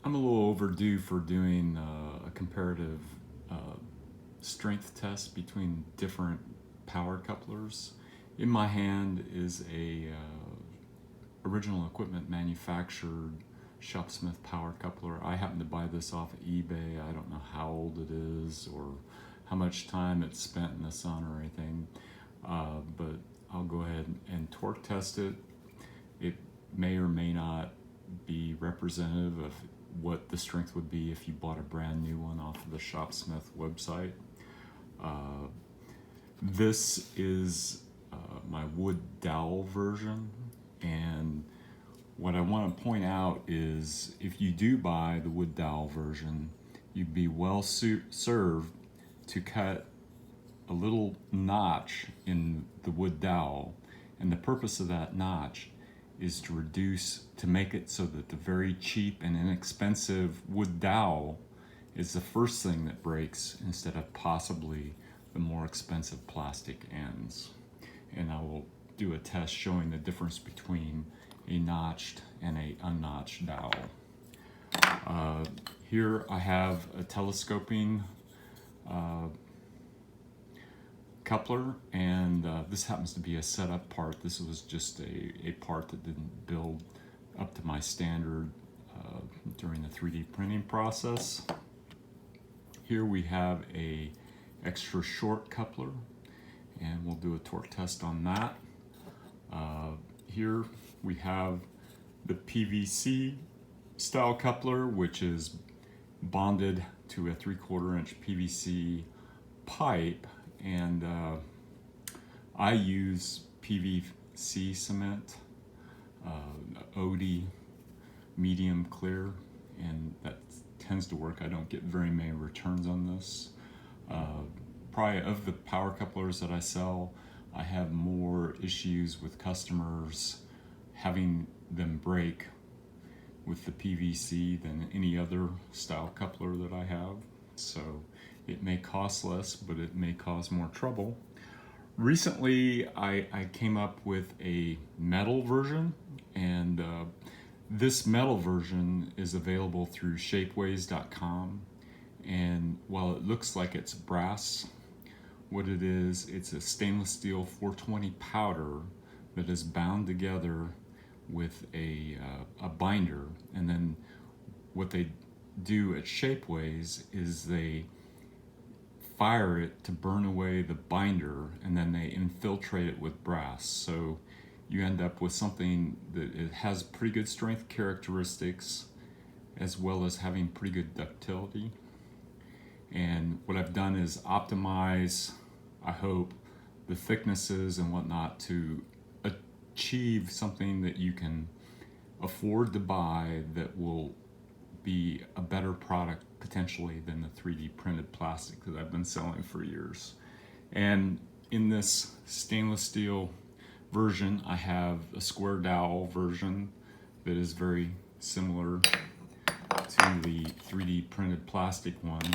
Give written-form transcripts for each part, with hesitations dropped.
I'm a little overdue for doing a comparative strength test between different power couplers. In my hand is a original equipment manufactured Shopsmith power coupler. I happen to buy this off of eBay. I don't know how old it is or how much time it's spent in the sun or anything, but I'll go ahead and torque test it. It may or may not be representative of what the strength would be if you bought a brand new one off of the Shopsmith website. This is my wood dowel version, and what I want to point out is if you do buy the wood dowel version, you'd be well served to cut a little notch in the wood dowel, and the purpose of that notch is to make it so that the very cheap and inexpensive wood dowel is the first thing that breaks instead of possibly the more expensive plastic ends. And I will do a test showing the difference between a notched and a unnotched dowel. Here I have a telescoping coupler, and this happens to be a setup part. This was just a part that didn't build up to my standard during the 3D printing process. Here we have a extra short coupler, and we'll do a torque test on that. Here we have the PVC style coupler, which is bonded to a 3/4 inch PVC pipe, and I use PVC cement, OD medium clear, and that tends to work. I don't get very many returns on this. Probably of the power couplers that I sell, I have more issues with customers having them break with the PVC than any other style coupler that I have. So it may cost less, but it may cause more trouble. Recently, I came up with a metal version, and this metal version is available through shapeways.com. And while it looks like it's brass, what it is, it's a stainless steel 420 powder that is bound together with a binder. And then what they do at Shapeways is they fire it to burn away the binder, and then they infiltrate it with brass. So you end up with something that it has pretty good strength characteristics as well as having pretty good ductility. And what I've done is optimize, I hope, the thicknesses and whatnot to achieve something that you can afford to buy that will be a better product potentially than the 3D printed plastic that I've been selling for years. And in this stainless steel version, I have a square dowel version that is very similar to the 3D printed plastic one,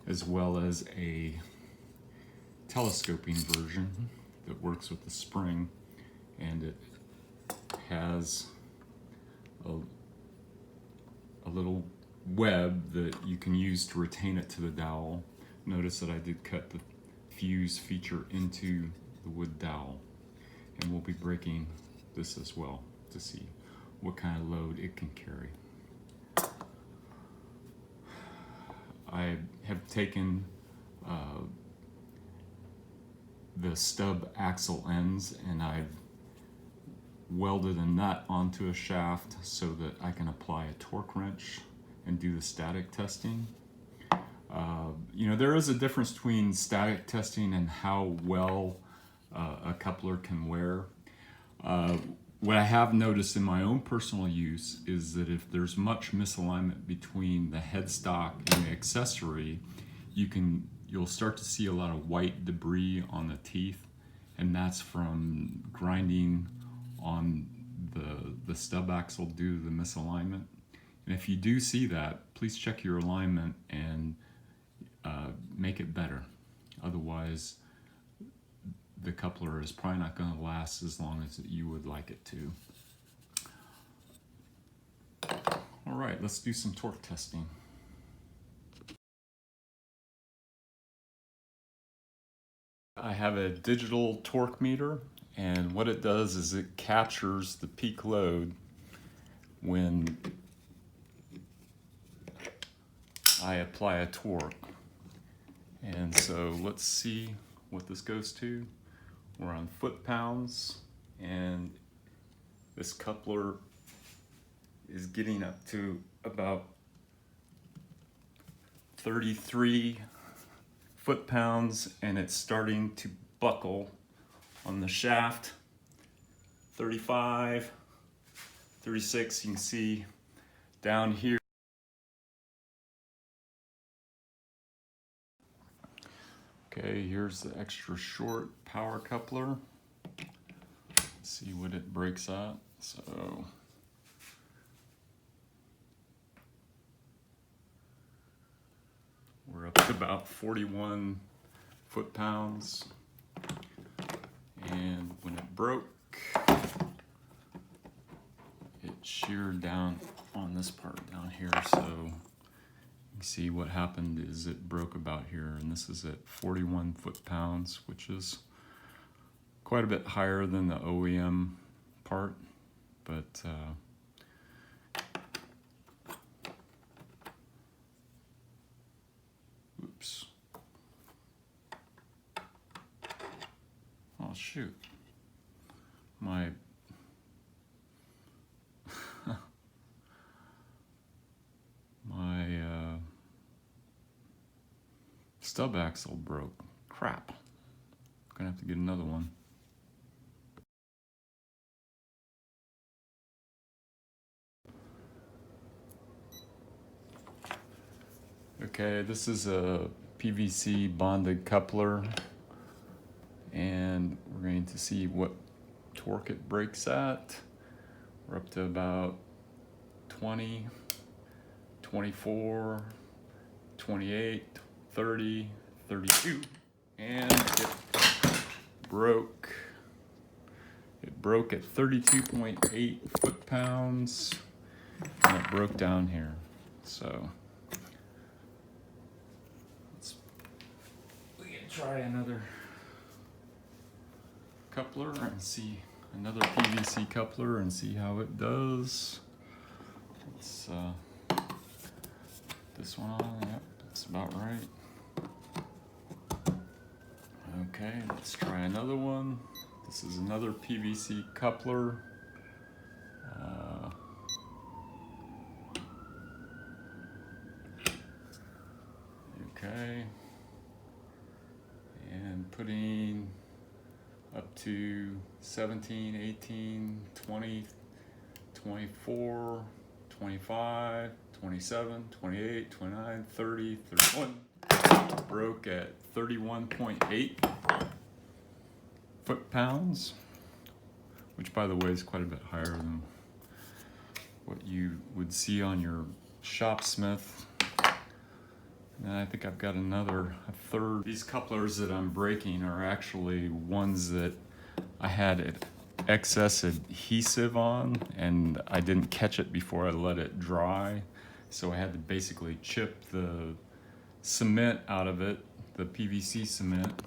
as well as a telescoping version that works with the spring, and it has a little web that you can use to retain it to the dowel. Notice that I did cut the fuse feature into the wood dowel, and we'll be breaking this as well to see what kind of load it can carry. I have taken the stub axle ends, and I've welded a nut onto a shaft so that I can apply a torque wrench and do the static testing. There is a difference between static testing and how well a coupler can wear. What I have noticed in my own personal use is that if there's much misalignment between the headstock and the accessory, you'll start to see a lot of white debris on the teeth, and that's from grinding on the stub axle due to the misalignment. And if you do see that, please check your alignment and make it better. Otherwise, the coupler is probably not going to last as long as you would like it to. All All right, let's do some torque testing. I have a digital torque meter, and what it does is it captures the peak load when I apply a torque. And so let's see what this goes to. We're on foot-pounds, and this coupler is getting up to about 33 foot-pounds, and it's starting to buckle on the shaft. 35, 36, you can see down here. Okay, here's the extra short power coupler. Let's see what it breaks at. So we're up to about 41 foot-pounds. And when it broke, it sheared down on this part down here. So you see what happened is it broke about here, and this is at 41 foot-pounds, which is quite a bit higher than the OEM part, but oops. Oh shoot. My stub axle broke. Crap. Gonna have to get another one. Okay, this is a PVC bonded coupler, and we're going to see what torque it breaks at. We're up to about 20, 24, 28, 30, 32, and it broke. It broke at 32.8 foot-pounds, and it broke down here. So we can try another coupler and see another PVC coupler and see how it does. Let's this one on. Yep, that's about right. Okay, let's try another one. This is another PVC coupler. Okay, and putting up to 17, 18, 20, 24, 25, 27, 28, 29, 30, 31. Broke at 31.8 foot-pounds, which by the way is quite a bit higher than what you would see on your Shopsmith. And I think I've got a third. These couplers that I'm breaking are actually ones that I had excess adhesive on, and I didn't catch it before I let it dry. So I had to basically chip the cement out of it, the PVC cement,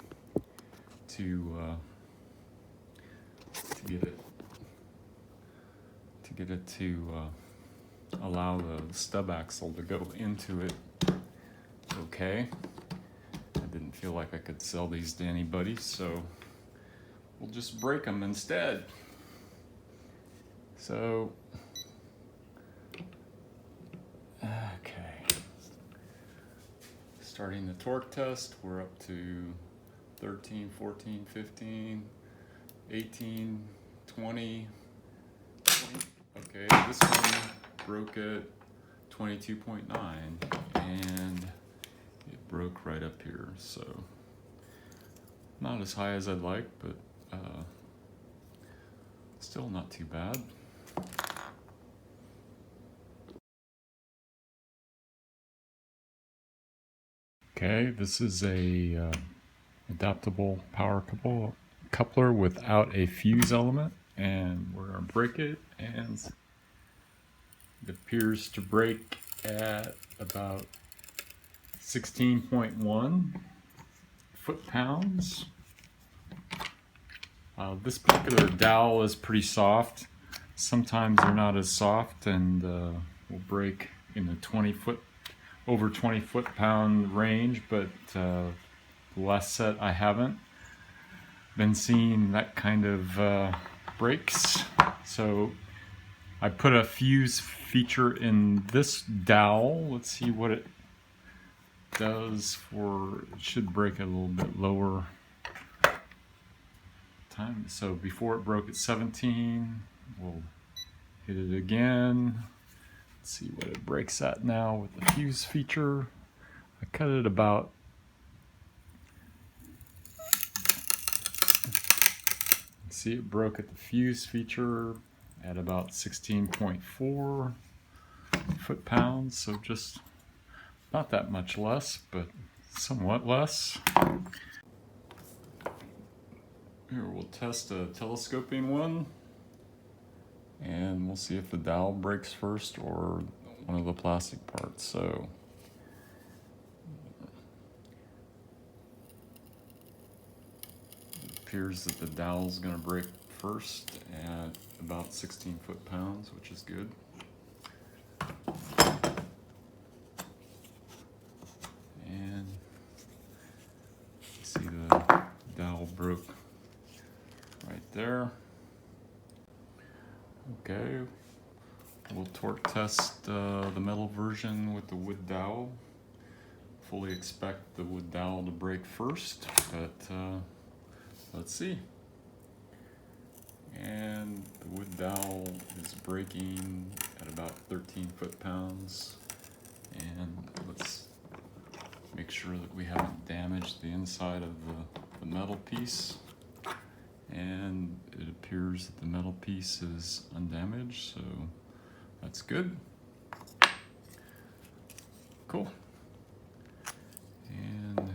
to get it to allow the stub axle to go into it. Okay, I didn't feel like I could sell these to anybody, so we'll just break them instead. So, okay, starting the torque test, we're up to 13, 14, 15, 18, 20, 20. Okay, this one broke at 22.9, and it broke right up here, so not as high as I'd like, but still not too bad. Okay, this is a adaptable power coupler without a fuse element, and we're gonna break it and It appears to break at about 16.1 foot-pounds. This particular dowel is pretty soft. Sometimes they're not as soft and will break in the over 20 foot-pound range, but the last set I haven't been seeing that kind of breaks. So I put a fuse feature in this dowel. Let's see what it does for, it should break a little bit lower time. So before it broke at 17, we'll hit it again. Let's see what it breaks at now with the fuse feature. I cut it about, see it broke at the fuse feature at about 16.4 foot-pounds, so just not that much less, but somewhat less. Here, we'll test a telescoping one, and we'll see if the dowel breaks first or one of the plastic parts. So it appears that the dowel's going to break first at about 16 foot-pounds, which is good. And you see the dowel broke right there. Okay, we'll torque test the metal version with the wood dowel. Fully expect the wood dowel to break first, but let's see. And the wood dowel is breaking at about 13 foot-pounds. And let's make sure that we haven't damaged the inside of the metal piece. And it appears that the metal piece is undamaged, so that's good. Cool. And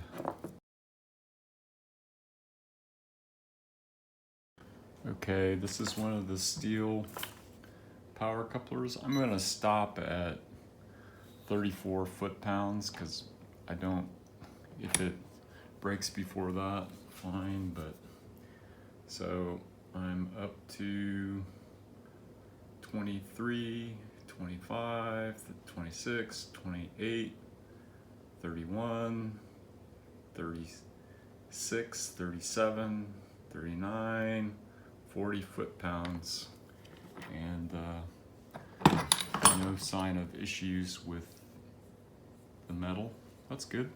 okay, this is one of the steel power couplers. I'm going to stop at 34 foot-pounds because I don't, if it breaks before that, fine, but so I'm up to 23, 25, 26, 28, 31, 36, 37, 39, 40 foot-pounds, and no sign of issues with the metal. That's good.